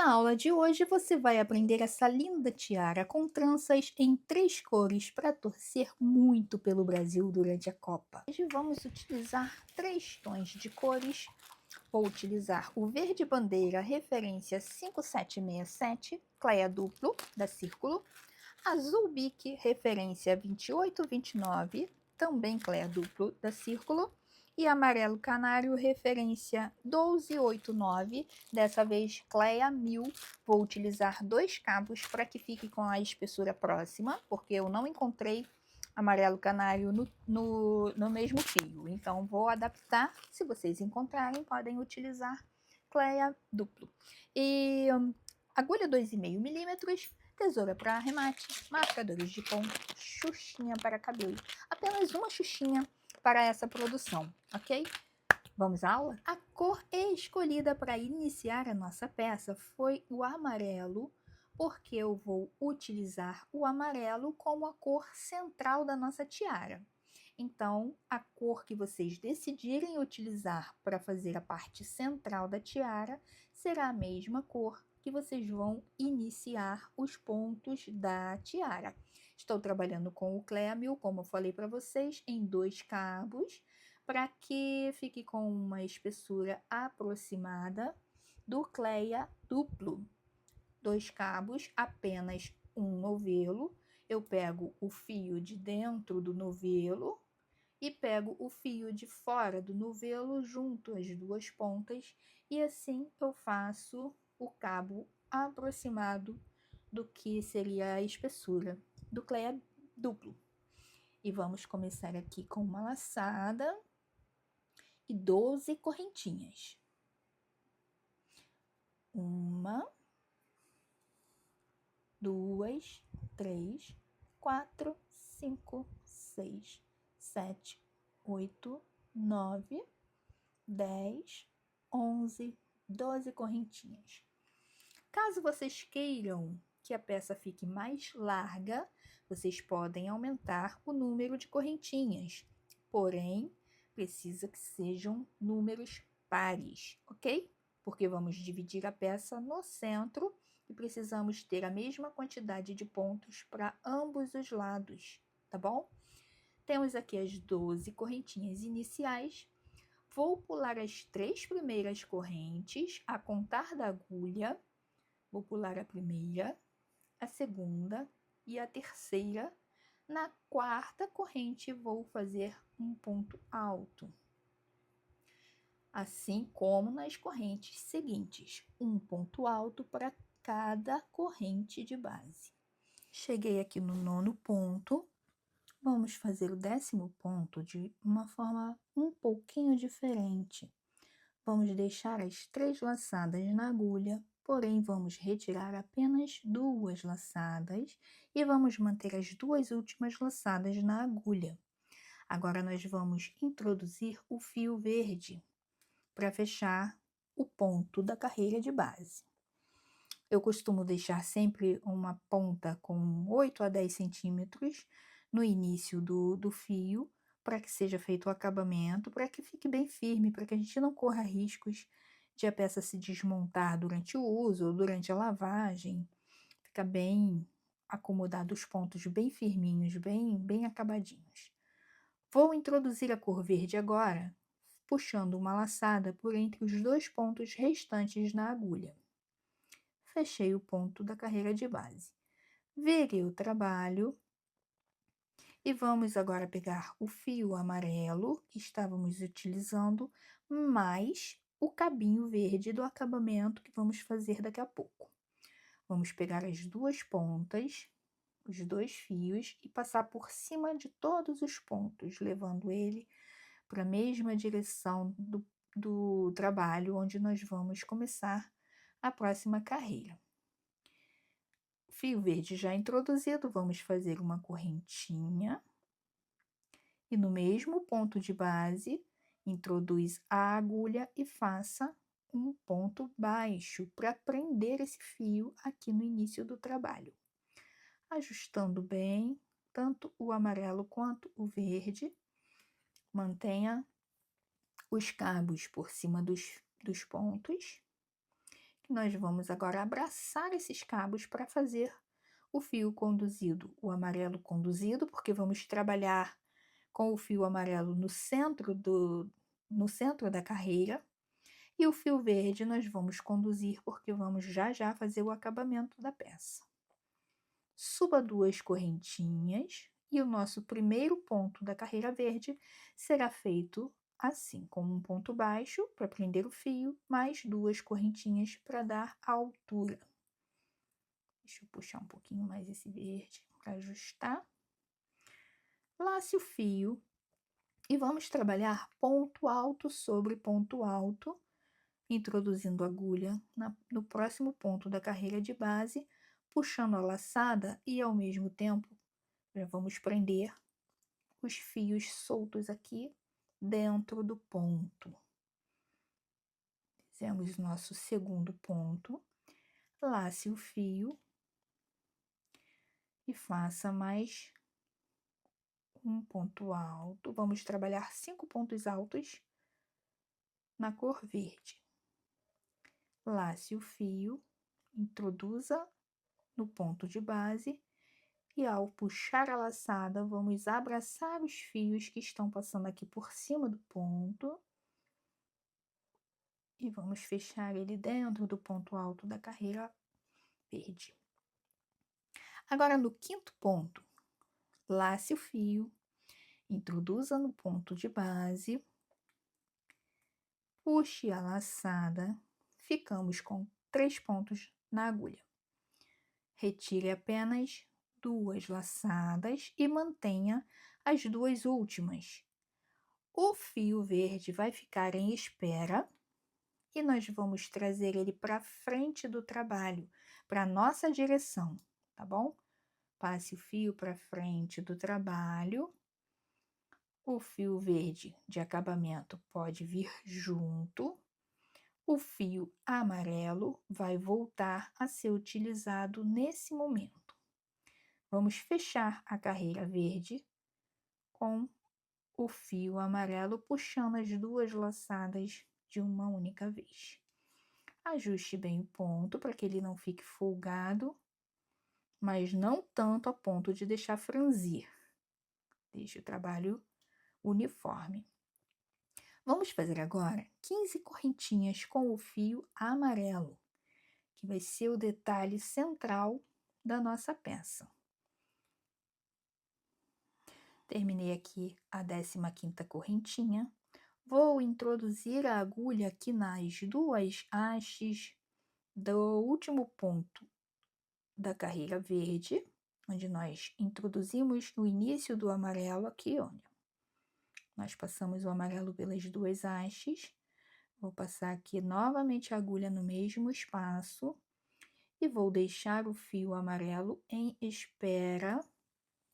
Na aula de hoje você vai aprender essa linda tiara com tranças em 3 cores para torcer muito pelo Brasil durante a Copa. Hoje vamos utilizar 3 tons de cores. Vou utilizar o verde bandeira referência 5767, Cleia duplo da Círculo, azul bique referência 2829, também Cleia duplo da Círculo, e amarelo canário referência 1289, dessa vez Cleia 1000. Vou utilizar 2 cabos para que fique com a espessura próxima, porque eu não encontrei amarelo canário no mesmo fio, então vou adaptar. Se vocês encontrarem, podem utilizar Cleia duplo. E agulha 2,5 mm, tesoura para arremate, marcadores de ponto, xuxinha para cabelo. Apenas uma xuxinha para essa produção, ok? Vamos à aula? A cor escolhida para iniciar a nossa peça foi o amarelo, porque eu vou utilizar o amarelo como a cor central da nossa tiara. Então, a cor que vocês decidirem utilizar para fazer a parte central da tiara será a mesma cor que vocês vão iniciar os pontos da tiara. Estou trabalhando com o Cleia 1000, como eu falei para vocês, em 2 cabos, para que fique com uma espessura aproximada do Cleia duplo. 2 cabos, apenas um novelo. Eu pego o fio de dentro do novelo e pego o fio de fora do novelo, junto as 2 pontas, e assim eu faço o cabo aproximado do que seria a espessura do Cleia duplo. E vamos começar aqui com uma laçada e 12 correntinhas. 1, 2, 3, 4, 5, 6, 7, 8, 9, 10, 11, 12 correntinhas. Caso vocês queiram que a peça fique mais larga, vocês podem aumentar o número de correntinhas, porém, precisa que sejam números pares, ok? Porque vamos dividir a peça no centro e precisamos ter a mesma quantidade de pontos para ambos os lados, tá bom? Temos aqui as 12 correntinhas iniciais. Vou pular as 3 primeiras correntes a contar da agulha. Vou pular a primeira, a segunda e a terceira. Na 4ª corrente, vou fazer um ponto alto. Assim como nas correntes seguintes, um ponto alto para cada corrente de base. Cheguei aqui no 9º ponto. Vamos fazer o 10º ponto de uma forma um pouquinho diferente. Vamos deixar as 3 laçadas na agulha, porém vamos retirar apenas 2 laçadas e vamos manter as 2 últimas laçadas na agulha. Agora nós vamos introduzir o fio verde para fechar o ponto da carreira de base. Eu costumo deixar sempre uma ponta com 8 a 10 centímetros no início do fio, para que seja feito o acabamento, para que fique bem firme, para que a gente não corra riscos de a peça se desmontar durante o uso ou durante a lavagem. Fica bem acomodado os pontos bem firminhos, bem acabadinhos. Vou introduzir a cor verde agora, puxando uma laçada por entre os 2 pontos restantes na agulha. Fechei o ponto da carreira de base. Virei o trabalho e vamos agora pegar o fio amarelo que estávamos utilizando, mais o cabinho verde do acabamento que vamos fazer daqui a pouco. Vamos pegar as 2 pontas, os 2 fios e passar por cima de todos os pontos, levando ele para a mesma direção do trabalho onde nós vamos começar a próxima carreira. Fio verde já introduzido, vamos fazer uma correntinha e no mesmo ponto de base, introduz a agulha e faça um ponto baixo para prender esse fio aqui no início do trabalho. Ajustando bem, tanto o amarelo quanto o verde, mantenha os cabos por cima dos pontos, Nós vamos agora abraçar esses cabos para fazer o fio conduzido, o amarelo conduzido, porque vamos trabalhar com o fio amarelo no centro da carreira, e o fio verde nós vamos conduzir porque vamos já já fazer o acabamento da peça. Suba 2 correntinhas e o nosso primeiro ponto da carreira verde será feito assim, com um ponto baixo para prender o fio, mais 2 correntinhas para dar a altura. Deixa eu puxar um pouquinho mais esse verde para ajustar. Lace o fio e vamos trabalhar ponto alto sobre ponto alto, introduzindo a agulha no próximo ponto da carreira de base, puxando a laçada e ao mesmo tempo já vamos prender os fios soltos aqui dentro do ponto. Fizemos nosso segundo ponto, lace o fio e faça mais um ponto alto. Vamos trabalhar 5 pontos altos na cor verde. Lace o fio, introduza no ponto de base e ao puxar a laçada, vamos abraçar os fios que estão passando aqui por cima do ponto e vamos fechar ele dentro do ponto alto da carreira verde. Agora, no quinto ponto, lace o fio, introduza no ponto de base, puxe a laçada, ficamos com 3 pontos na agulha. Retire apenas 2 laçadas e mantenha as 2 últimas. O fio verde vai ficar em espera e nós vamos trazer ele para frente do trabalho, para nossa direção, tá bom? Passe o fio para frente do trabalho. O fio verde de acabamento pode vir junto. O fio amarelo vai voltar a ser utilizado nesse momento. Vamos fechar a carreira verde com o fio amarelo, puxando as 2 laçadas de uma única vez. Ajuste bem o ponto para que ele não fique folgado, mas não tanto a ponto de deixar franzir. Deixe o trabalho uniforme. Vamos fazer agora 15 correntinhas com o fio amarelo, que vai ser o detalhe central da nossa peça. Terminei aqui a 15ª correntinha. Vou introduzir a agulha aqui nas 2 hastes do último ponto da carreira verde, onde nós introduzimos o início do amarelo aqui, olha. Nós passamos o amarelo pelas 2 hastes. Vou passar aqui novamente a agulha no mesmo espaço e vou deixar o fio amarelo em espera,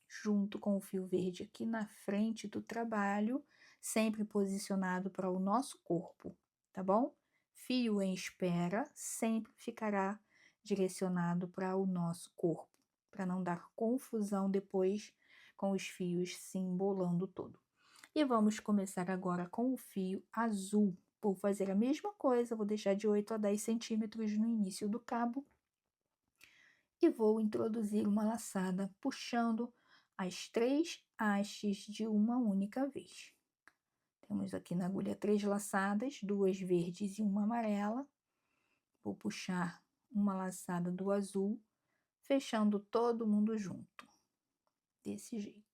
junto com o fio verde aqui na frente do trabalho, sempre posicionado para o nosso corpo, tá bom? Fio em espera sempre ficará direcionado para o nosso corpo, para não dar confusão depois com os fios se embolando todo. E vamos começar agora com o fio azul. Vou fazer a mesma coisa, vou deixar de 8 a 10 centímetros no início do cabo e vou introduzir uma laçada puxando as 3 hastes de uma única vez. Temos aqui na agulha 3 laçadas, 2 verdes e uma amarela. Vou puxar uma laçada do azul, fechando todo mundo junto, desse jeito.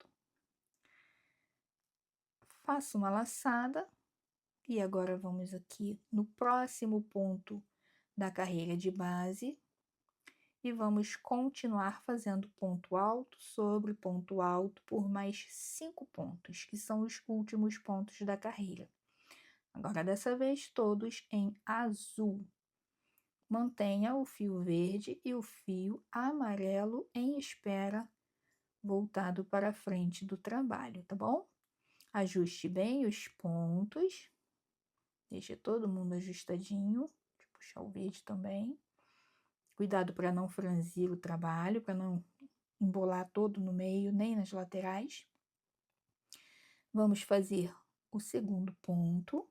Faço uma laçada e agora vamos aqui no próximo ponto da carreira de base e vamos continuar fazendo ponto alto sobre ponto alto por mais 5 pontos, que são os últimos pontos da carreira. Agora, dessa vez, todos em azul. Mantenha o fio verde e o fio amarelo em espera, voltado para a frente do trabalho, tá bom? Ajuste bem os pontos, deixe todo mundo ajustadinho. Deixa eu puxar o verde também. Cuidado para não franzir o trabalho, para não embolar todo no meio, nem nas laterais. Vamos fazer o segundo ponto.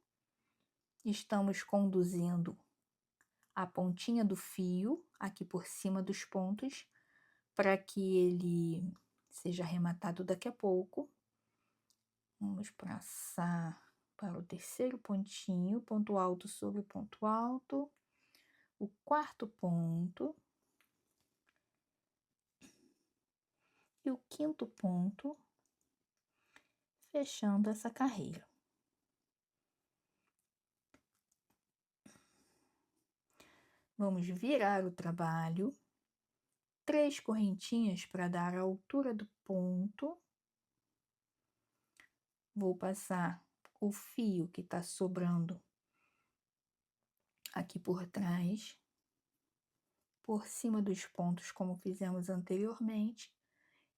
Estamos conduzindo a pontinha do fio aqui por cima dos pontos, para que ele seja arrematado daqui a pouco. Vamos passar para o terceiro pontinho, ponto alto sobre ponto alto, o quarto ponto e o quinto ponto, fechando essa carreira. Vamos virar o trabalho, 3 correntinhas para dar a altura do ponto. Vou passar o fio que está sobrando aqui por trás, por cima dos pontos, como fizemos anteriormente.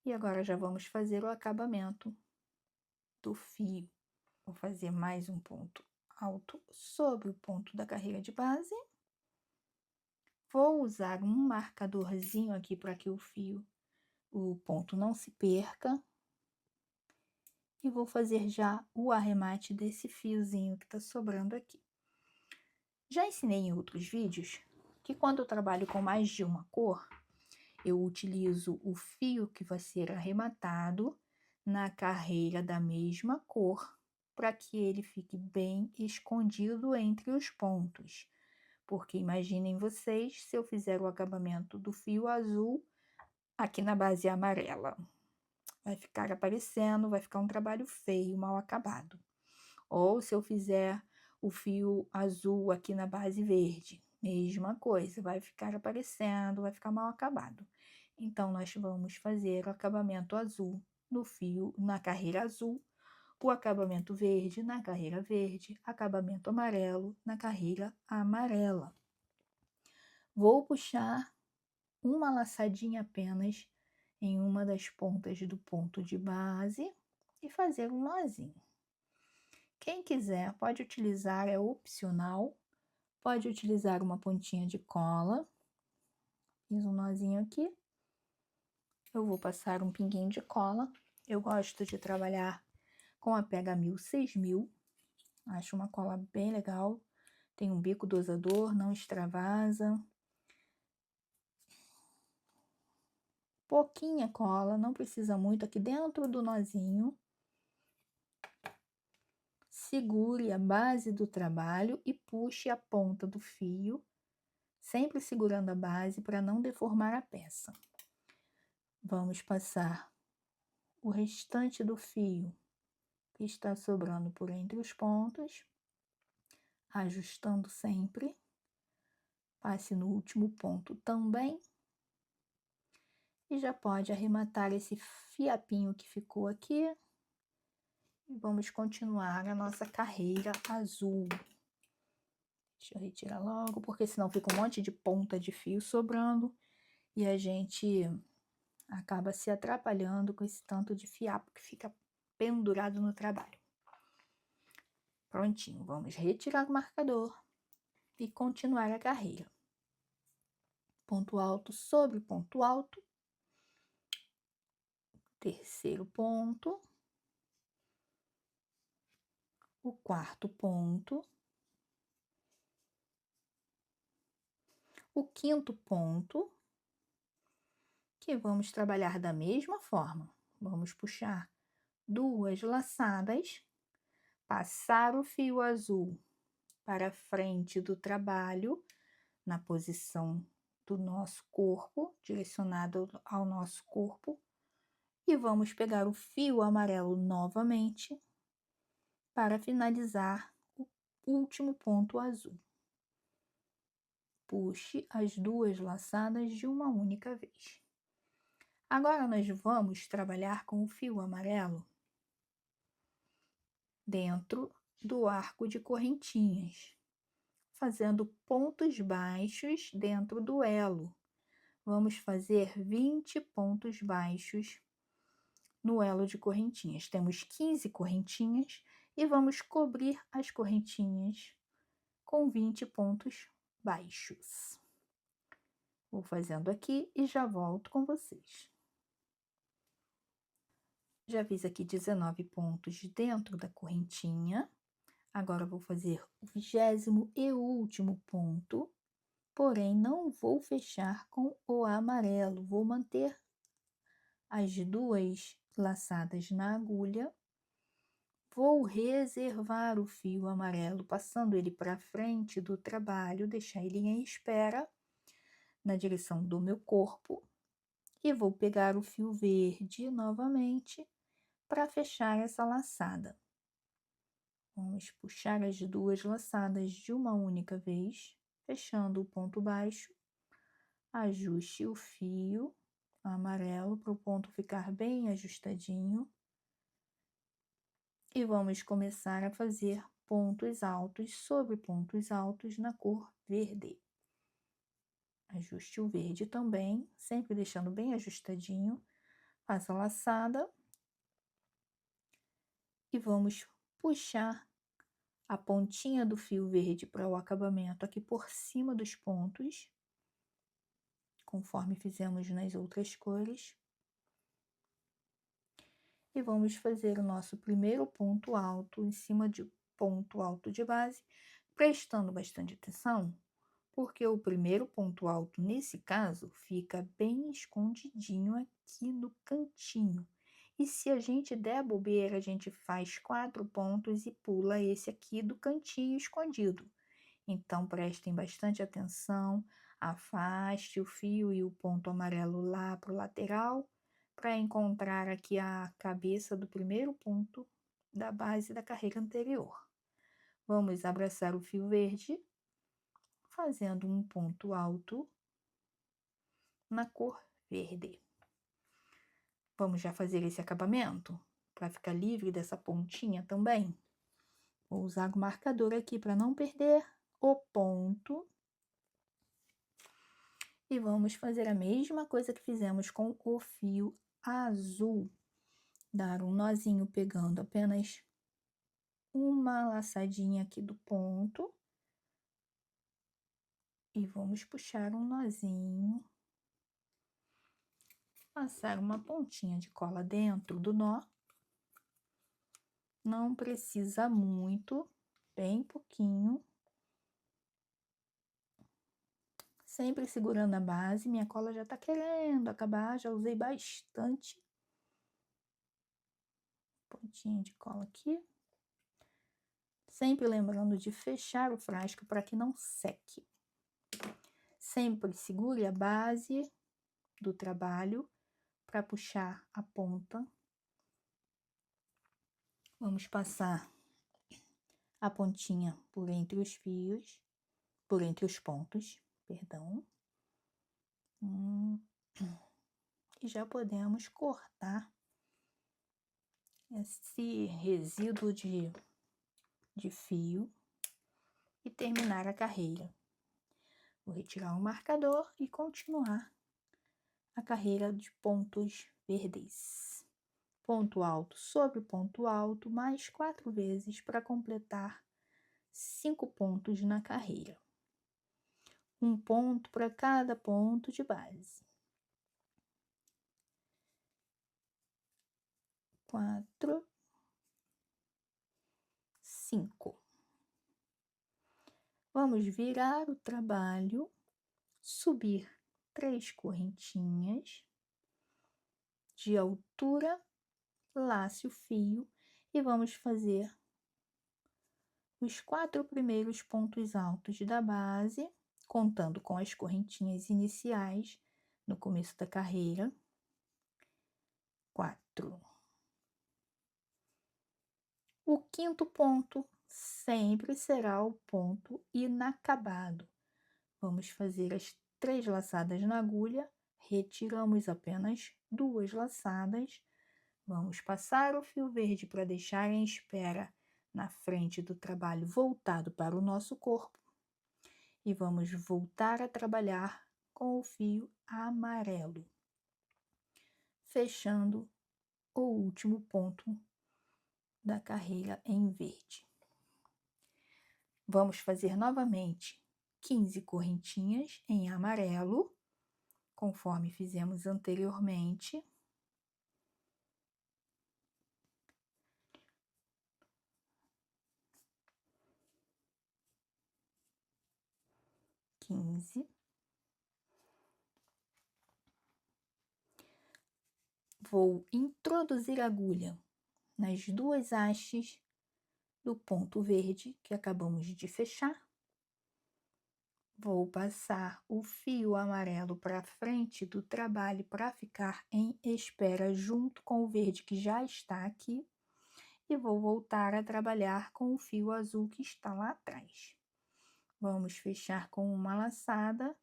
E agora já vamos fazer o acabamento do fio. Vou fazer mais um ponto alto sobre o ponto da carreira de base. Vou usar um marcadorzinho aqui para que o ponto não se perca. E vou fazer já o arremate desse fiozinho que tá sobrando aqui. Já ensinei em outros vídeos que quando eu trabalho com mais de uma cor, eu utilizo o fio que vai ser arrematado na carreira da mesma cor, para que ele fique bem escondido entre os pontos. Porque imaginem vocês, se eu fizer o acabamento do fio azul aqui na base amarela. Vai ficar aparecendo, vai ficar um trabalho feio, mal acabado. Ou se eu fizer o fio azul aqui na base verde, mesma coisa, vai ficar aparecendo, vai ficar mal acabado. Então, nós vamos fazer o acabamento azul no fio, na carreira azul, o acabamento verde na carreira verde, acabamento amarelo na carreira amarela. Vou puxar uma laçadinha apenas em uma das pontas do ponto de base e fazer um nozinho. Quem quiser pode utilizar, é opcional, pode utilizar uma pontinha de cola. Fiz um nozinho aqui. Eu vou passar um pinguinho de cola. Eu gosto de trabalhar com a Pega 1000 6000. Acho uma cola bem legal. Tem um bico dosador, não extravasa. Pouquinha cola, não precisa muito, aqui dentro do nozinho. Segure a base do trabalho e puxe a ponta do fio, sempre segurando a base para não deformar a peça. Vamos passar o restante do fio que está sobrando por entre os pontos, ajustando sempre. Passe no último ponto também. E já pode arrematar esse fiapinho que ficou aqui. E vamos continuar a nossa carreira azul. Deixa eu retirar logo, porque senão fica um monte de ponta de fio sobrando. E a gente acaba se atrapalhando com esse tanto de fiapo que fica pendurado no trabalho. Prontinho, vamos retirar o marcador e continuar a carreira. Ponto alto sobre ponto alto. Terceiro ponto. O quarto ponto. O quinto ponto. Que vamos trabalhar da mesma forma. Vamos puxar 2 laçadas, passar o fio azul para frente do trabalho, na posição do nosso corpo, direcionado ao nosso corpo, e vamos pegar o fio amarelo novamente para finalizar o último ponto azul. Puxe as 2 laçadas de uma única vez. Agora, nós vamos trabalhar com o fio amarelo dentro do arco de correntinhas, fazendo pontos baixos dentro do elo. Vamos fazer 20 pontos baixos no elo de correntinhas. Temos 15 correntinhas e vamos cobrir as correntinhas com 20 pontos baixos. Vou fazendo aqui e já volto com vocês. Já fiz aqui 19 pontos dentro da correntinha. Agora, vou fazer o 20º e último ponto porém não vou fechar com o amarelo, vou manter as duas laçadas na agulha, vou reservar o fio amarelo, passando ele para frente do trabalho, deixar ele em espera na direção do meu corpo, e vou pegar o fio verde novamente para fechar essa laçada. Vamos puxar as duas laçadas de uma única vez, fechando o ponto baixo, ajuste o fio amarelo para o ponto ficar bem ajustadinho e vamos começar a fazer pontos altos sobre pontos altos na cor verde. Ajuste o verde também, sempre deixando bem ajustadinho, faça a laçada e vamos puxar a pontinha do fio verde para o acabamento aqui por cima dos pontos, conforme fizemos nas outras cores. E vamos fazer o nosso primeiro ponto alto em cima de ponto alto de base, prestando bastante atenção, porque o primeiro ponto alto, nesse caso, fica bem escondidinho aqui no cantinho. E se a gente der bobeira, a gente faz 4 pontos e pula esse aqui do cantinho escondido. Então, prestem bastante atenção, afaste o fio e o ponto amarelo lá para o lateral, para encontrar aqui a cabeça do primeiro ponto da base da carreira anterior. Vamos abraçar o fio verde, fazendo um ponto alto na cor verde. Vamos já fazer esse acabamento, para ficar livre dessa pontinha também. Vou usar o marcador aqui para não perder o ponto. E vamos fazer a mesma coisa que fizemos com o fio azul. Dar um nozinho pegando apenas uma laçadinha aqui do ponto. E vamos puxar um nozinho. Passar uma pontinha de cola dentro do nó. Não precisa muito, bem pouquinho. Sempre segurando a base, minha cola já tá querendo acabar, já usei bastante. Pontinha de cola aqui. Sempre lembrando de fechar o frasco para que não seque. Sempre segure a base do trabalho para puxar a ponta. Vamos passar a pontinha por entre os fios, por entre os pontos, perdão. E já podemos cortar esse resíduo de fio e terminar a carreira. Vou retirar o marcador e continuar a carreira de pontos verdes. Ponto alto sobre ponto alto, mais 4 vezes para completar 5 pontos na carreira. Um ponto para cada ponto de base. 4, 5. Vamos virar o trabalho, subir 3 correntinhas de altura, lace o fio e vamos fazer os 4 primeiros pontos altos da base, contando com as correntinhas iniciais no começo da carreira. 4. O quinto ponto sempre será o ponto inacabado. Vamos fazer as 3 laçadas na agulha, retiramos apenas 2 laçadas, vamos passar o fio verde para deixar em espera na frente do trabalho voltado para o nosso corpo e vamos voltar a trabalhar com o fio amarelo, fechando o último ponto da carreira em verde. Vamos fazer novamente 15 correntinhas em amarelo, conforme fizemos anteriormente. 15. Vou introduzir a agulha nas duas hastes do ponto verde que acabamos de fechar. Vou passar o fio amarelo para frente do trabalho para ficar em espera junto com o verde que já está aqui. E vou voltar a trabalhar com o fio azul que está lá atrás. Vamos fechar com uma laçada,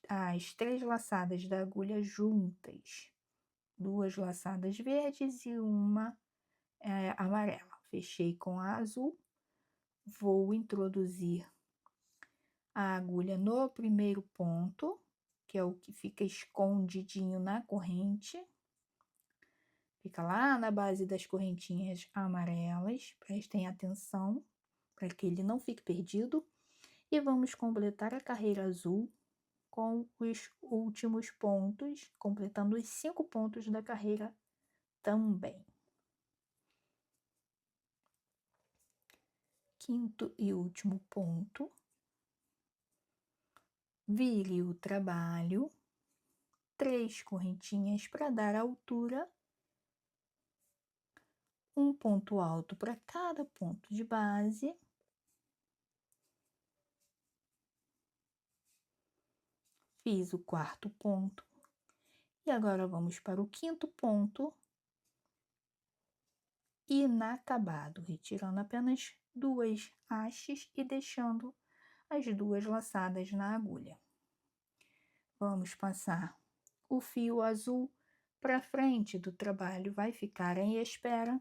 as três laçadas da agulha juntas. Duas laçadas verdes e uma amarela. Fechei com a azul. Vou introduzir a agulha no primeiro ponto, que é o que fica escondidinho na corrente. Fica lá na base das correntinhas amarelas. Prestem atenção para que ele não fique perdido. E vamos completar a carreira azul com os últimos pontos, completando os 5 pontos da carreira também. Quinto e último ponto. Vire o trabalho, 3 correntinhas para dar altura, um ponto alto para cada ponto de base. Fiz o quarto ponto. E agora vamos para o quinto ponto, inacabado, retirando apenas 2 hastes e deixando as 2 laçadas na agulha. Vamos passar o fio azul para frente do trabalho, vai ficar em espera.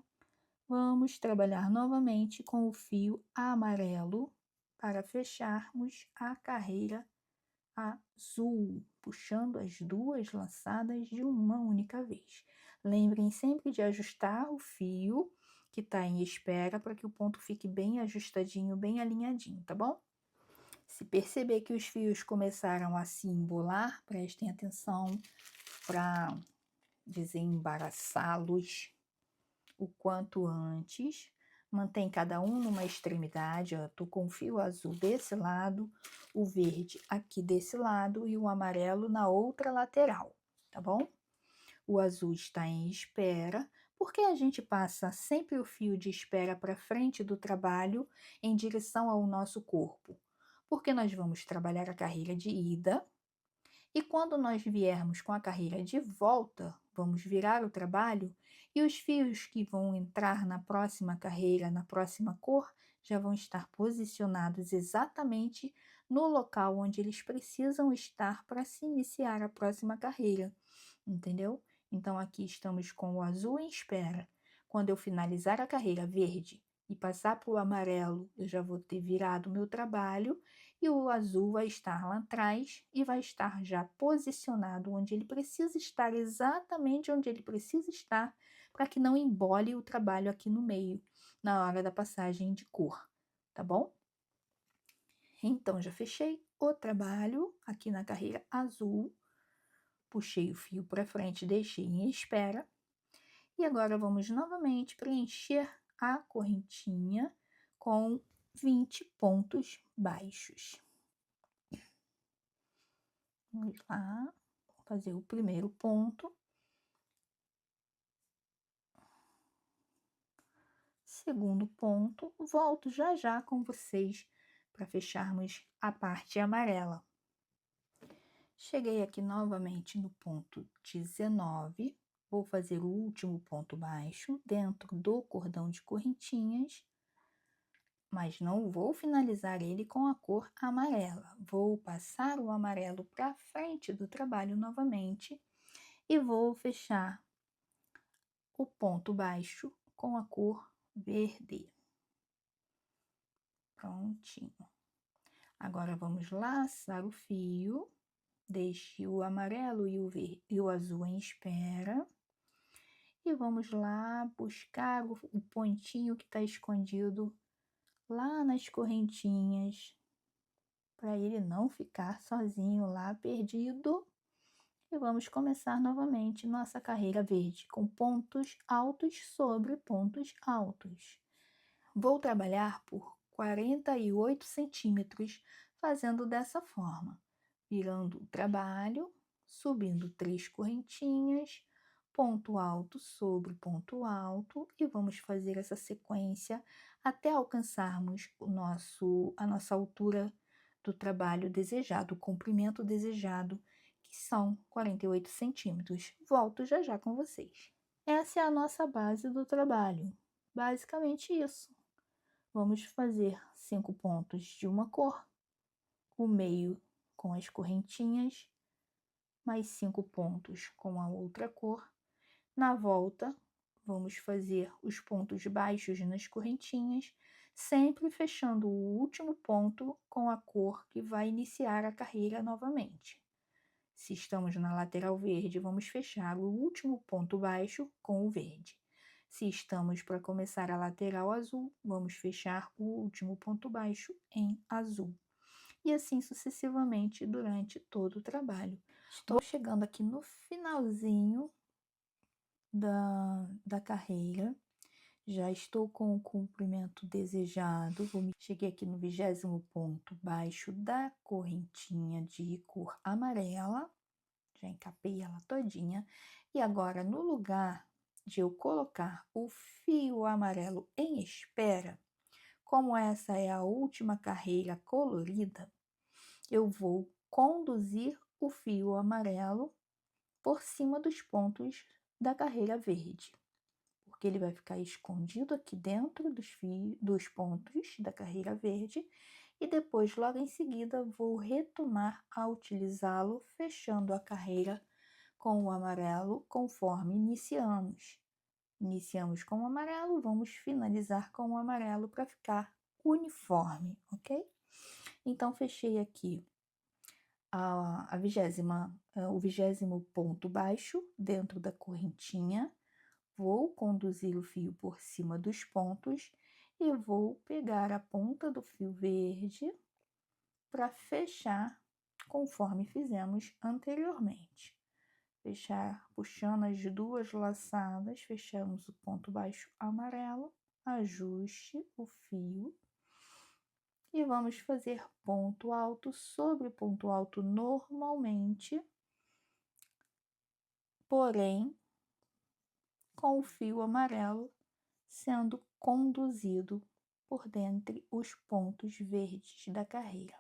Vamos trabalhar novamente com o fio amarelo para fecharmos a carreira azul, puxando as 2 laçadas de uma única vez. Lembrem sempre de ajustar o fio que está em espera para que o ponto fique bem ajustadinho, bem alinhadinho, tá bom? Se perceber que os fios começaram a se embolar, prestem atenção para desembaraçá-los o quanto antes. Mantém cada um numa extremidade, ó, tô com o fio azul desse lado, o verde aqui desse lado e o amarelo na outra lateral, tá bom? O azul está em espera, porque a gente passa sempre o fio de espera para frente do trabalho em direção ao nosso corpo, porque nós vamos trabalhar a carreira de ida. E quando nós viermos com a carreira de volta, vamos virar o trabalho e os fios que vão entrar na próxima carreira, na próxima cor, já vão estar posicionados exatamente no local onde eles precisam estar para se iniciar a próxima carreira, entendeu? Então, aqui estamos com o azul em espera. Quando eu finalizar a carreira verde e passar para o amarelo, eu já vou ter virado o meu trabalho e o azul vai estar lá atrás e vai estar já posicionado onde ele precisa estar, exatamente onde ele precisa estar, para que não embole o trabalho aqui no meio, na hora da passagem de cor, tá bom? Então, já fechei o trabalho aqui na carreira azul, puxei o fio para frente, deixei em espera, e agora vamos novamente preencher a correntinha com 20 pontos baixos. Vamos lá, fazer o primeiro ponto. Segundo ponto, volto já já com vocês para fecharmos a parte amarela. Cheguei aqui novamente no ponto 19, vou fazer o último ponto baixo dentro do cordão de correntinhas, mas não vou finalizar ele com a cor amarela. Vou passar o amarelo para frente do trabalho novamente e vou fechar o ponto baixo com a cor verde. Prontinho. Agora vamos laçar o fio, deixe o amarelo e o verde e o azul em espera. E vamos lá buscar o pontinho que está escondido lá nas correntinhas, para ele não ficar sozinho lá perdido. E vamos começar novamente nossa carreira verde, com pontos altos sobre pontos altos. Vou trabalhar por 48 centímetros fazendo dessa forma, virando o trabalho, subindo 3 correntinhas, ponto alto sobre ponto alto, e vamos fazer essa sequência até alcançarmos a nossa altura do trabalho desejado, o comprimento desejado, que são 48 centímetros. Volto já já com vocês. Essa é a nossa base do trabalho, basicamente isso. Vamos fazer 5 pontos de uma cor, o meio com as correntinhas, mais 5 pontos com a outra cor. Na volta, vamos fazer os pontos baixos nas correntinhas, sempre fechando o último ponto com a cor que vai iniciar a carreira novamente. Se estamos na lateral verde, vamos fechar o último ponto baixo com o verde. Se estamos para começar a lateral azul, vamos fechar o último ponto baixo em azul. E assim sucessivamente durante todo o trabalho. Estou chegando aqui no finalzinho da carreira. Já estou com o comprimento desejado. Cheguei aqui no 20º ponto baixo da correntinha de cor amarela. Já encapei ela todinha. E agora, no lugar de eu colocar o fio amarelo em espera, como essa é a última carreira colorida, eu vou conduzir o fio amarelo por cima dos pontos da carreira verde, porque ele vai ficar escondido aqui dentro dos pontos da carreira verde, e depois, logo em seguida, vou retomar a utilizá-lo, fechando a carreira com o amarelo conforme iniciamos. Iniciamos com o amarelo, vamos finalizar com o amarelo para ficar uniforme, ok? Então, fechei aqui o 20º ponto baixo dentro da correntinha. Vou conduzir o fio por cima dos pontos e vou pegar a ponta do fio verde para fechar conforme fizemos anteriormente. Fechar puxando as 2 laçadas, fechamos o ponto baixo amarelo, ajuste o fio e vamos fazer ponto alto sobre ponto alto normalmente, porém com o fio amarelo sendo conduzido por dentre os pontos verdes da carreira.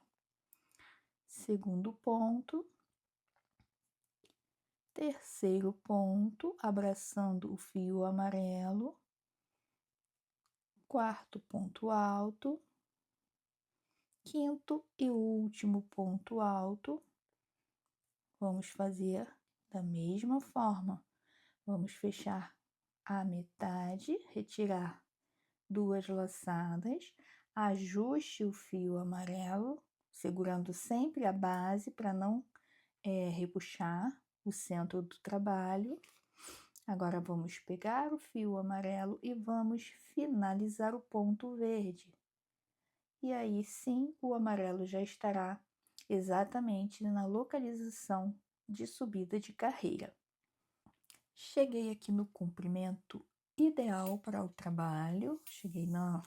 Segundo ponto, terceiro ponto, abraçando o fio amarelo, quarto ponto alto, quinto e último ponto alto. Vamos fazer da mesma forma. Vamos fechar a metade, retirar 2 laçadas, ajuste o fio amarelo, segurando sempre a base para não repuxar o centro do trabalho. Agora vamos pegar o fio amarelo e vamos finalizar o ponto verde. E aí sim, o amarelo já estará exatamente na localização de subida de carreira. Cheguei aqui no comprimento ideal para o trabalho, cheguei na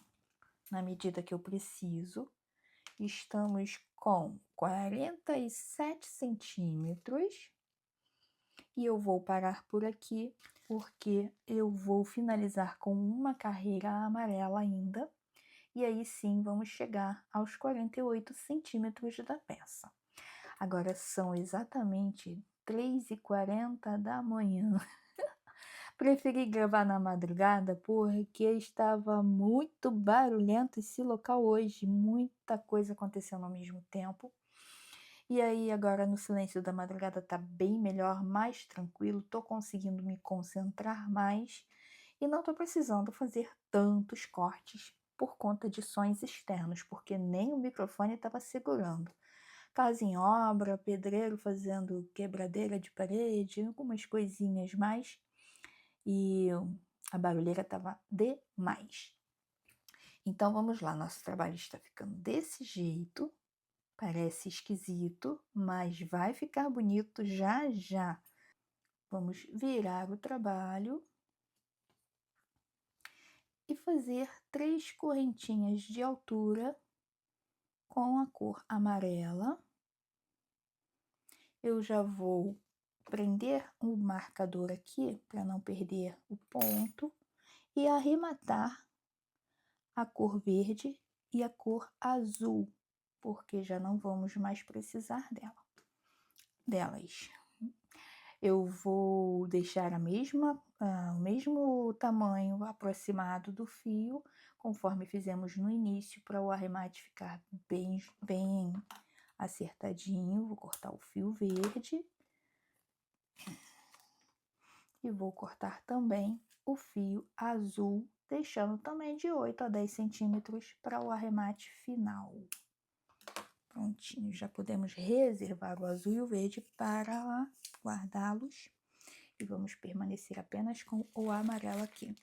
medida que eu preciso. Estamos com 47 centímetros e eu vou parar por aqui porque eu vou finalizar com uma carreira amarela ainda, e aí sim vamos chegar aos 48 centímetros da peça. Agora são exatamente 3h40 da manhã. Preferi gravar na madrugada porque estava muito barulhento esse local hoje, muita coisa acontecendo ao mesmo tempo. E aí agora no silêncio da madrugada tá bem melhor, mais tranquilo, tô conseguindo me concentrar mais e não tô precisando fazer tantos cortes por conta de sons externos, porque nem o microfone estava segurando. Casa em obra, pedreiro fazendo quebradeira de parede, algumas coisinhas mais, e a barulheira estava demais. Então vamos lá, nosso trabalho está ficando desse jeito, parece esquisito, mas vai ficar bonito já já. Vamos virar o trabalho e fazer 3 correntinhas de altura com a cor amarela. Eu já vou prender o marcador aqui, para não perder o ponto, e arrematar a cor verde e a cor azul, porque já não vamos mais precisar delas. Eu vou deixar o mesmo tamanho aproximado do fio, conforme fizemos no início, para o arremate ficar bem acertadinho. Vou cortar o fio verde e vou cortar também o fio azul, deixando também de 8 a 10 centímetros para o arremate final. Prontinho, já podemos reservar o azul e o verde para guardá-los. E vamos permanecer apenas com o amarelo aqui.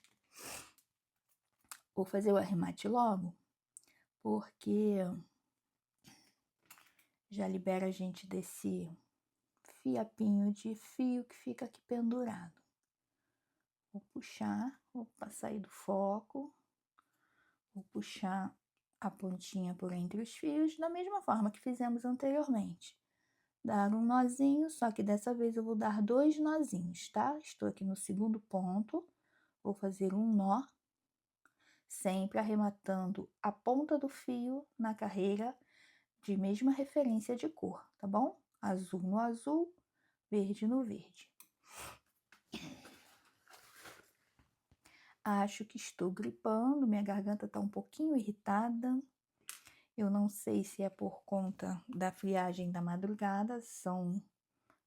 Vou fazer o arremate logo, porque já libera a gente desse fiapinho de fio que fica aqui pendurado. Vou puxar, vou sair do foco, vou puxar a pontinha por entre os fios, da mesma forma que fizemos anteriormente. Dar um nozinho, só que dessa vez eu vou dar 2 nozinhos, tá? Estou aqui no segundo ponto, vou fazer um nó, sempre arrematando a ponta do fio na carreira de mesma referência de cor, tá bom? Azul no azul, verde no verde. Acho que estou gripando, minha garganta tá um pouquinho irritada. Eu não sei se é por conta da friagem da madrugada, são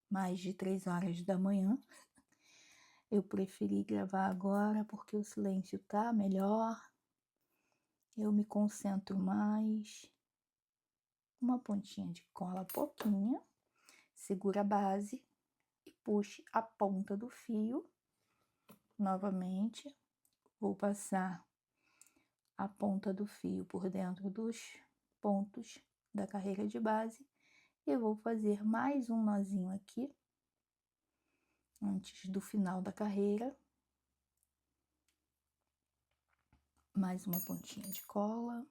mais de 3 horas da manhã. Eu preferi gravar agora porque o silêncio tá melhor. Eu me concentro mais. Uma pontinha de cola pouquinha, segura a base e puxe a ponta do fio. Novamente, vou passar a ponta do fio por dentro dos pontos da carreira de base e vou fazer mais um nozinho aqui antes do final da carreira. Mais uma pontinha de cola.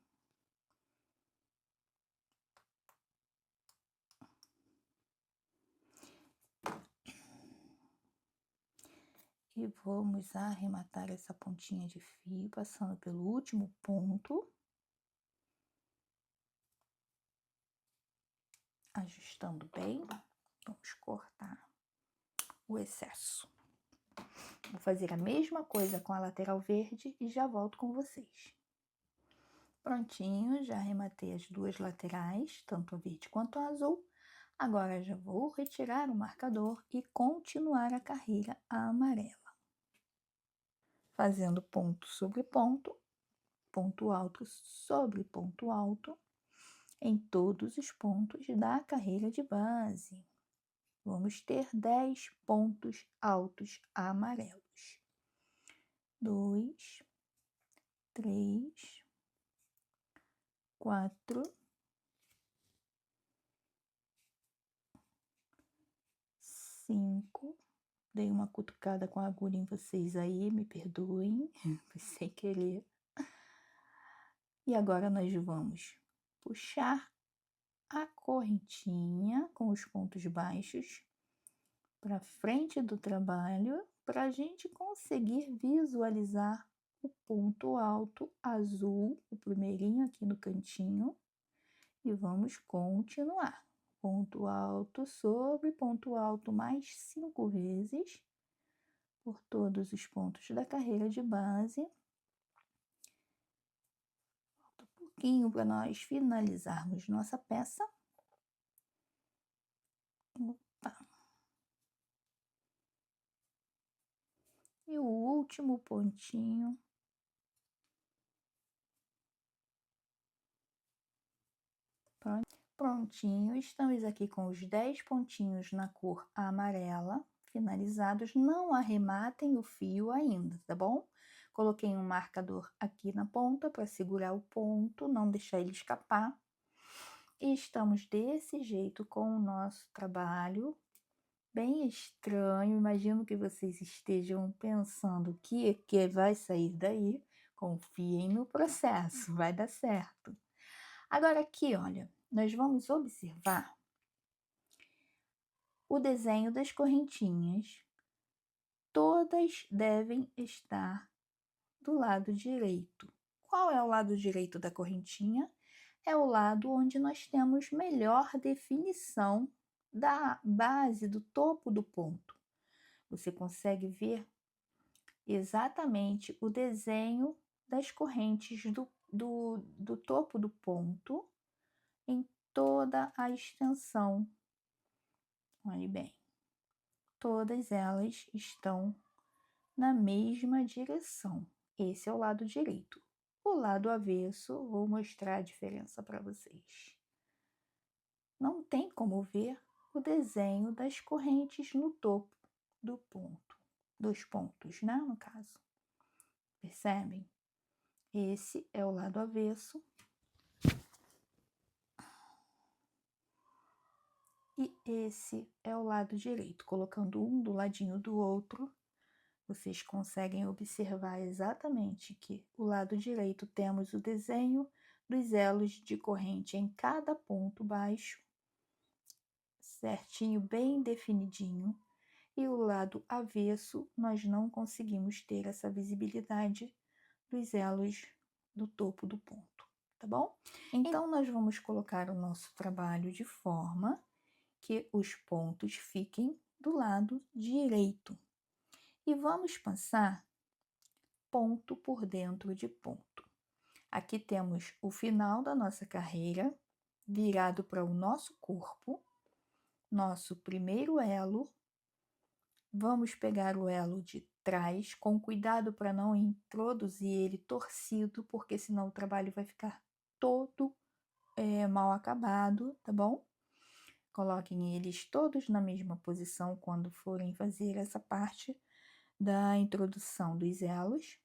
E vamos arrematar essa pontinha de fio, passando pelo último ponto. Ajustando bem. Vamos cortar o excesso. Vou fazer a mesma coisa com a lateral verde e já volto com vocês. Prontinho, já arrematei as duas laterais, tanto a verde quanto a azul. Agora já vou retirar o marcador e continuar a carreira amarela. Fazendo ponto sobre ponto, ponto alto sobre ponto alto, em todos os pontos da carreira de base. Vamos ter 10 pontos altos amarelos. 2, 3, 4, 5. Dei uma cutucada com a agulha em vocês aí, me perdoem, foi sem querer. E agora nós vamos puxar a correntinha com os pontos baixos para frente do trabalho, para a gente conseguir visualizar o ponto alto azul, o primeirinho aqui no cantinho, e vamos continuar. Ponto alto sobre ponto alto mais 5 vezes, por todos os pontos da carreira de base. Falta um pouquinho para nós finalizarmos nossa peça. Opa. E o último pontinho. Prontinho, estamos aqui com os 10 pontinhos na cor amarela, finalizados. Não arrematem o fio ainda, tá bom? Coloquei um marcador aqui na ponta para segurar o ponto, não deixar ele escapar. E estamos desse jeito com o nosso trabalho. Bem estranho, imagino que vocês estejam pensando que vai sair daí. Confiem no processo, vai dar certo. Agora aqui, olha, nós vamos observar o desenho das correntinhas. Todas devem estar do lado direito. Qual é o lado direito da correntinha? É o lado onde nós temos melhor definição da base, do topo do ponto. Você consegue ver exatamente o desenho das correntes do topo do ponto em toda a extensão. Olhe bem, todas elas estão na mesma direção. Esse é o lado direito. O lado avesso, vou mostrar a diferença para vocês. Não tem como ver o desenho das correntes no topo do ponto, dos pontos, né, no caso. Percebem? Esse é o lado avesso. E esse é o lado direito. Colocando um do ladinho do outro, vocês conseguem observar exatamente que o lado direito temos o desenho dos elos de corrente em cada ponto baixo, certinho, bem definidinho, e o lado avesso nós não conseguimos ter essa visibilidade dos elos do topo do ponto, tá bom? Então, nós vamos colocar o nosso trabalho de forma que os pontos fiquem do lado direito. E vamos passar ponto por dentro de ponto. Aqui temos o final da nossa carreira, virado para o nosso corpo, nosso primeiro elo. Vamos pegar o elo de trás, com cuidado para não introduzir ele torcido, porque senão o trabalho vai ficar todo mal acabado, tá bom? Coloquem eles todos na mesma posição quando forem fazer essa parte da introdução dos elos.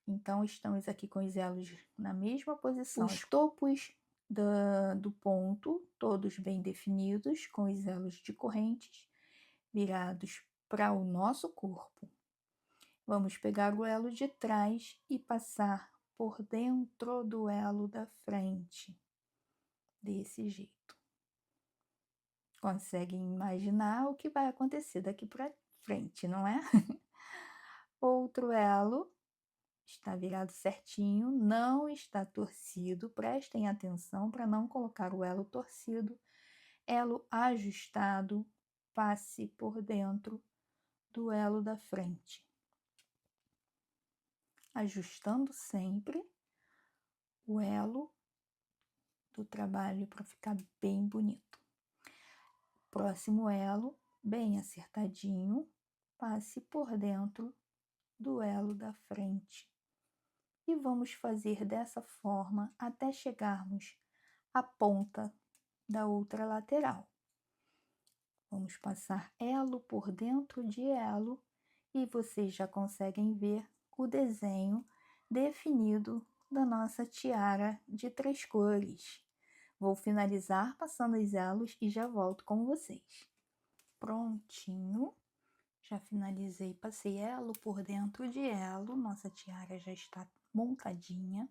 Então, estamos aqui com os elos na mesma posição. Os topos do ponto, todos bem definidos, com os elos de correntes virados para o nosso corpo. Vamos pegar o elo de trás e passar por dentro do elo da frente, desse jeito. Conseguem imaginar o que vai acontecer daqui para frente, não é? Outro elo está virado certinho, não está torcido. Prestem atenção para não colocar o elo torcido. Elo ajustado, passe por dentro do elo da frente. Ajustando sempre o elo do trabalho para ficar bem bonito. Próximo elo, bem acertadinho, passe por dentro do elo da frente. E vamos fazer dessa forma até chegarmos à ponta da outra lateral. Vamos passar elo por dentro de elo e vocês já conseguem ver o desenho definido da nossa tiara de 3 cores. Vou finalizar passando os elos e já volto com vocês. Prontinho. Já finalizei, passei elo por dentro de elo, nossa tiara já está montadinha.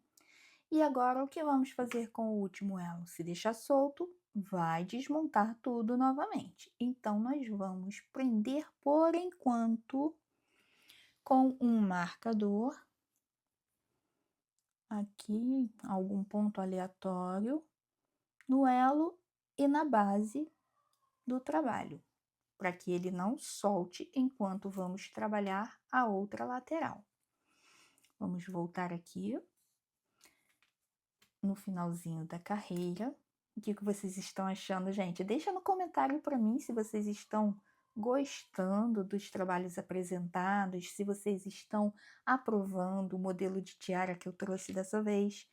E agora o que vamos fazer com o último elo? Se deixar solto, vai desmontar tudo novamente. Então, nós vamos prender por enquanto com um marcador, aqui, algum ponto aleatório, no elo e na base do trabalho, para que ele não solte enquanto vamos trabalhar a outra lateral. Vamos voltar aqui no finalzinho da carreira. O que vocês estão achando, gente? Deixa no comentário para mim se vocês estão gostando dos trabalhos apresentados, se vocês estão aprovando o modelo de tiara que eu trouxe dessa vez.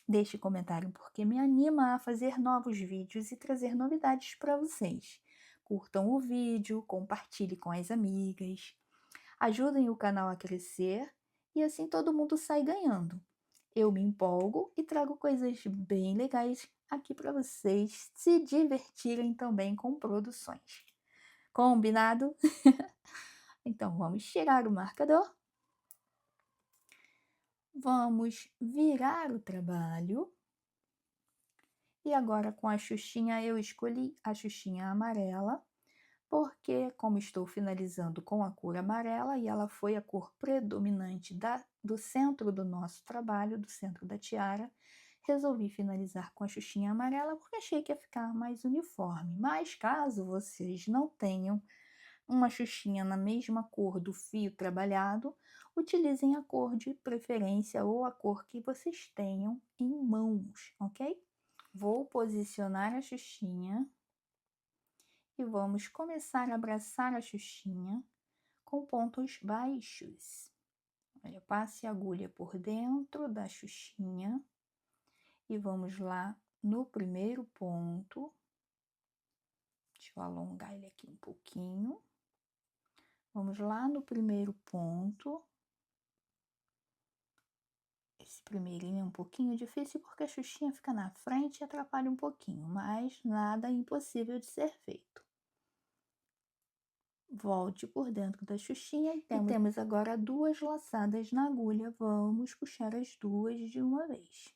Deixe comentário porque me anima a fazer novos vídeos e trazer novidades para vocês. Curtam o vídeo, compartilhe com as amigas, ajudem o canal a crescer e assim todo mundo sai ganhando. Eu me empolgo e trago coisas bem legais aqui para vocês se divertirem também com produções. Combinado? Então, vamos tirar o marcador. Vamos virar o trabalho E agora com a xuxinha, eu escolhi a xuxinha amarela, porque como estou finalizando com a cor amarela e ela foi a cor predominante do centro do nosso trabalho, do centro da tiara, resolvi finalizar com a xuxinha amarela porque achei que ia ficar mais uniforme. Mas caso vocês não tenham uma xuxinha na mesma cor do fio trabalhado, utilizem a cor de preferência ou a cor que vocês tenham em mãos, ok? Vou posicionar a xuxinha e vamos começar a abraçar a xuxinha com pontos baixos. Olha, passe a agulha por dentro da xuxinha e vamos lá no primeiro ponto. Deixa eu alongar ele aqui um pouquinho. Vamos lá no primeiro ponto. Esse primeirinho é um pouquinho difícil porque a xuxinha fica na frente e atrapalha um pouquinho, mas nada impossível de ser feito. Volte por dentro da xuxinha e temos agora 2 laçadas na agulha. Vamos puxar as 2 de uma vez.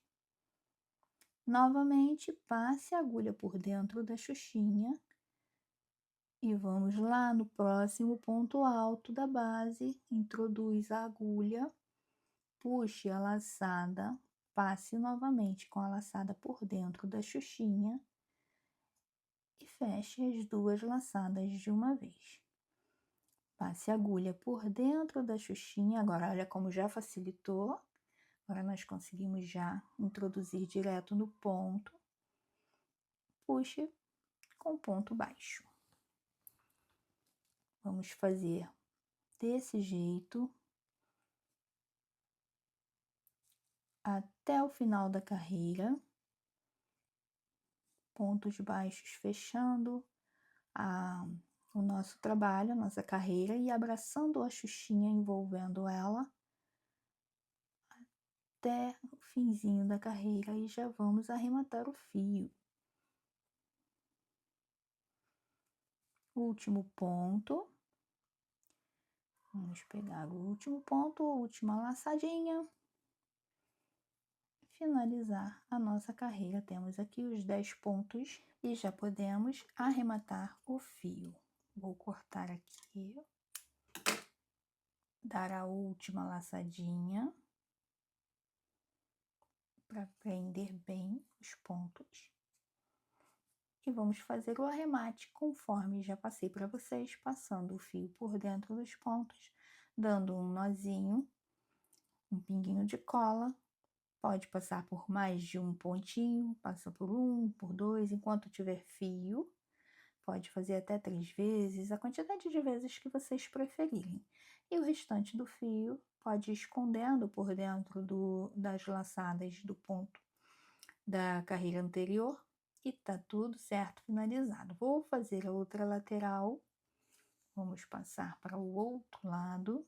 Novamente, passe a agulha por dentro da xuxinha e vamos lá no próximo ponto alto da base, introduz a agulha, puxe a laçada, passe novamente com a laçada por dentro da xuxinha e feche as 2 laçadas de uma vez. Passe a agulha por dentro da xuxinha, agora olha como já facilitou, agora nós conseguimos já introduzir direto no ponto, puxe com ponto baixo. Vamos fazer desse jeito até o final da carreira, pontos baixos fechando o nosso trabalho, a nossa carreira e abraçando a xuxinha, envolvendo ela até o finzinho da carreira e já vamos arrematar o fio. Último ponto. Vamos pegar o último ponto, última laçadinha. Finalizar a nossa carreira. Temos aqui os 10 pontos e já podemos arrematar o fio. Vou cortar aqui, dar a última laçadinha para prender bem os pontos. E vamos fazer o arremate conforme já passei para vocês, passando o fio por dentro dos pontos, dando um nozinho, um pinguinho de cola. Pode passar por mais de um pontinho, passa por um, por 2, enquanto tiver fio. Pode fazer até 3 vezes, a quantidade de vezes que vocês preferirem. E o restante do fio pode ir escondendo por dentro das laçadas do ponto da carreira anterior e tá tudo certo, finalizado. Vou fazer a outra lateral, vamos passar para o outro lado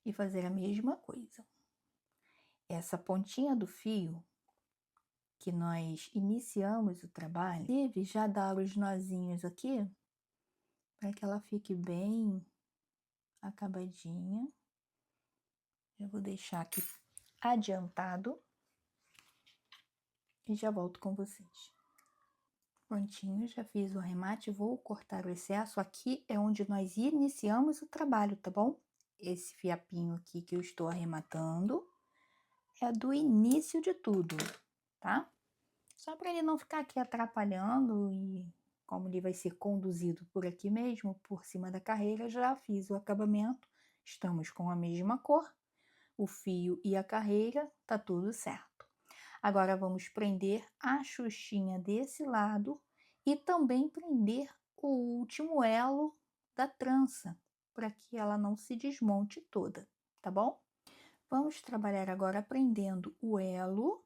e fazer a mesma coisa. Essa pontinha do fio que nós iniciamos o trabalho, deve já dar os nozinhos aqui, para que ela fique bem acabadinha. Já vou deixar aqui adiantado e já volto com vocês. Prontinho, já fiz o arremate, vou cortar o excesso. Aqui é onde nós iniciamos o trabalho, tá bom? Esse fiapinho aqui que eu estou arrematando é do início de tudo, tá? Só para ele não ficar aqui atrapalhando e como ele vai ser conduzido por aqui mesmo, por cima da carreira, já fiz o acabamento. Estamos com a mesma cor, o fio e a carreira, tá tudo certo. Agora vamos prender a xuxinha desse lado e também prender o último elo da trança, para que ela não se desmonte toda, tá bom? Vamos trabalhar agora prendendo o elo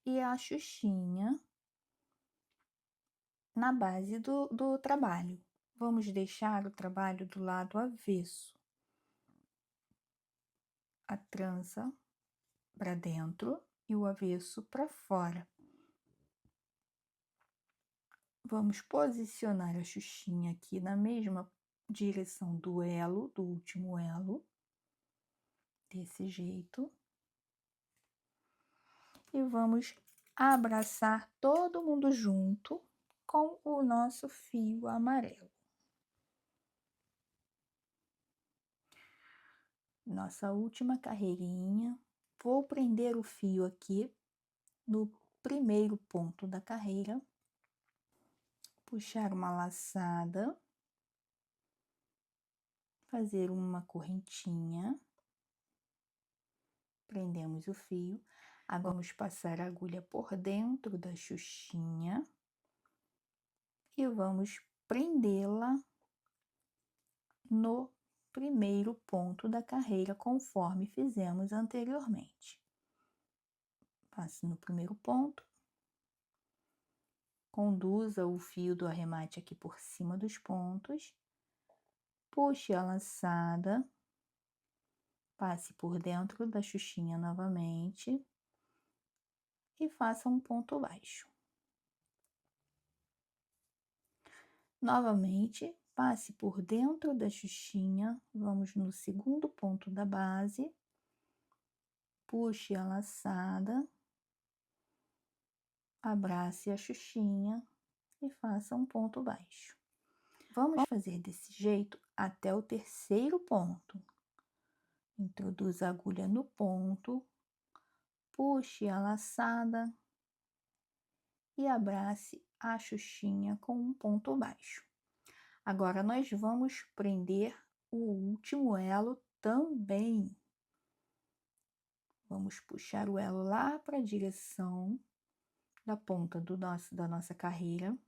e a xuxinha na base do trabalho. Vamos deixar o trabalho do lado avesso. A trança para dentro e o avesso para fora. Vamos posicionar a xuxinha aqui na mesma direção do elo, do último elo, desse jeito. E vamos abraçar todo mundo junto com o nosso fio amarelo. Nossa última carreirinha, vou prender o fio aqui no primeiro ponto da carreira, puxar uma laçada, fazer uma correntinha, prendemos o fio. Agora vamos passar a agulha por dentro da xuxinha e vamos prendê-la no primeiro ponto da carreira, conforme fizemos anteriormente. Passe no primeiro ponto, conduza o fio do arremate aqui por cima dos pontos, puxe a laçada, passe por dentro da xuxinha novamente e faça um ponto baixo. Novamente, passe por dentro da xuxinha, vamos no segundo ponto da base, puxe a laçada, abrace a xuxinha e faça um ponto baixo. Vamos fazer desse jeito até o terceiro ponto. Introduza a agulha no ponto, puxe a laçada e abrace a xuxinha com um ponto baixo. Agora, nós vamos prender o último elo também. Vamos puxar o elo lá para a direção da ponta da nossa carreira.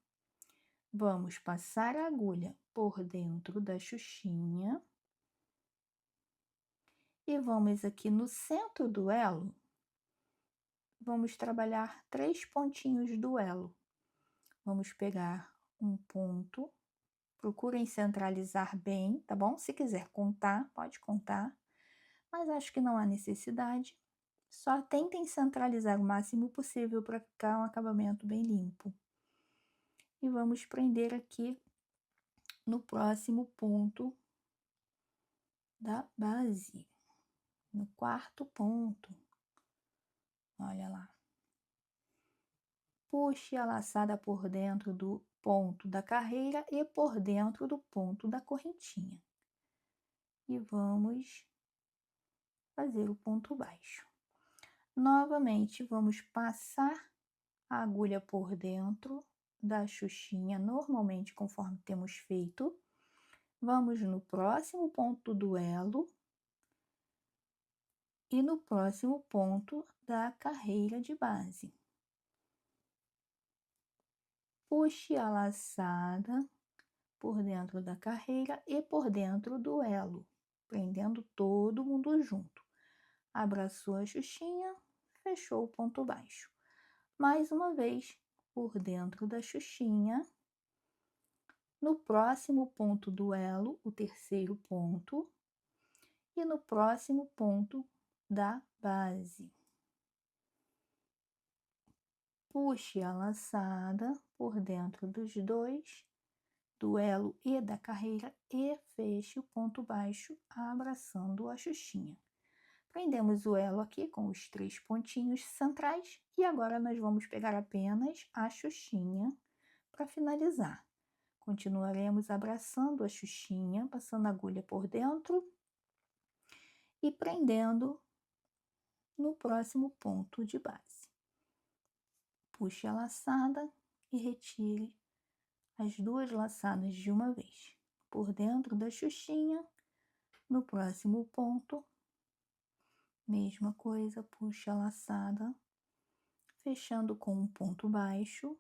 Vamos passar a agulha por dentro da xuxinha. E vamos aqui no centro do elo, vamos trabalhar 3 pontinhos do elo. Vamos pegar um ponto, procurem centralizar bem, tá bom? Se quiser contar, pode contar, mas acho que não há necessidade. Só tentem centralizar o máximo possível para ficar um acabamento bem limpo. E vamos prender aqui no próximo ponto da base, no quarto ponto. Olha lá. Puxe a laçada por dentro do ponto da carreira e por dentro do ponto da correntinha. E vamos fazer o ponto baixo. Novamente, vamos passar a agulha por dentro da xuxinha, normalmente conforme temos feito. Vamos no próximo ponto do elo e no próximo ponto da carreira de base. Puxe a laçada por dentro da carreira e por dentro do elo, prendendo todo mundo junto. Abraçou a xuxinha, fechou o ponto baixo. Mais uma vez, por dentro da xuxinha, no próximo ponto do elo, o terceiro ponto, e no próximo ponto da base. Puxe a laçada por dentro dos dois, do elo e da carreira, e feche o ponto baixo abraçando a xuxinha. Prendemos o elo aqui com os 3 pontinhos centrais e agora nós vamos pegar apenas a xuxinha para finalizar. Continuaremos abraçando a xuxinha, passando a agulha por dentro e prendendo no próximo ponto de base. Puxe a laçada e retire as 2 laçadas de uma vez. Por dentro da xuxinha, no próximo ponto, mesma coisa, puxa a laçada, fechando com um ponto baixo.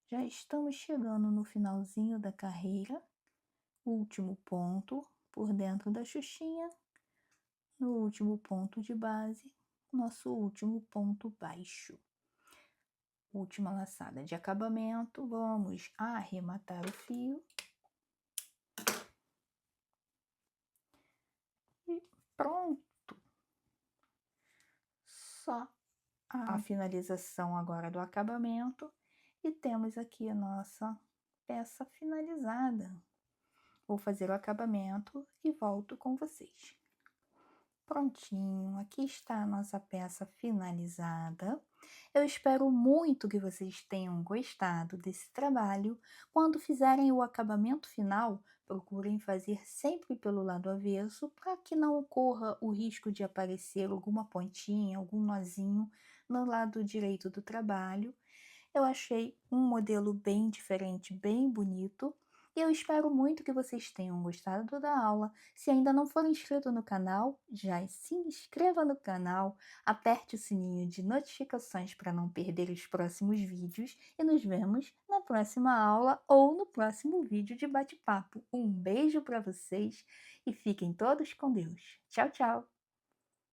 Já estamos chegando no finalzinho da carreira, último ponto, por dentro da xuxinha, no último ponto de base, nosso último ponto baixo. Última laçada de acabamento, vamos arrematar o fio. E pronto! Só a finalização agora do acabamento e temos aqui a nossa peça finalizada. Vou fazer o acabamento e volto com vocês. Prontinho, aqui está a nossa peça finalizada. Eu espero muito que vocês tenham gostado desse trabalho. Quando fizerem o acabamento final, procurem fazer sempre pelo lado avesso para que não ocorra o risco de aparecer alguma pontinha, algum nozinho no lado direito do trabalho. Eu achei um modelo bem diferente, bem bonito. E eu espero muito que vocês tenham gostado da aula. Se ainda não for inscrito no canal, já se inscreva no canal, aperte o sininho de notificações para não perder os próximos vídeos e nos vemos na próxima aula ou no próximo vídeo de bate-papo. Um beijo para vocês e fiquem todos com Deus. Tchau, tchau!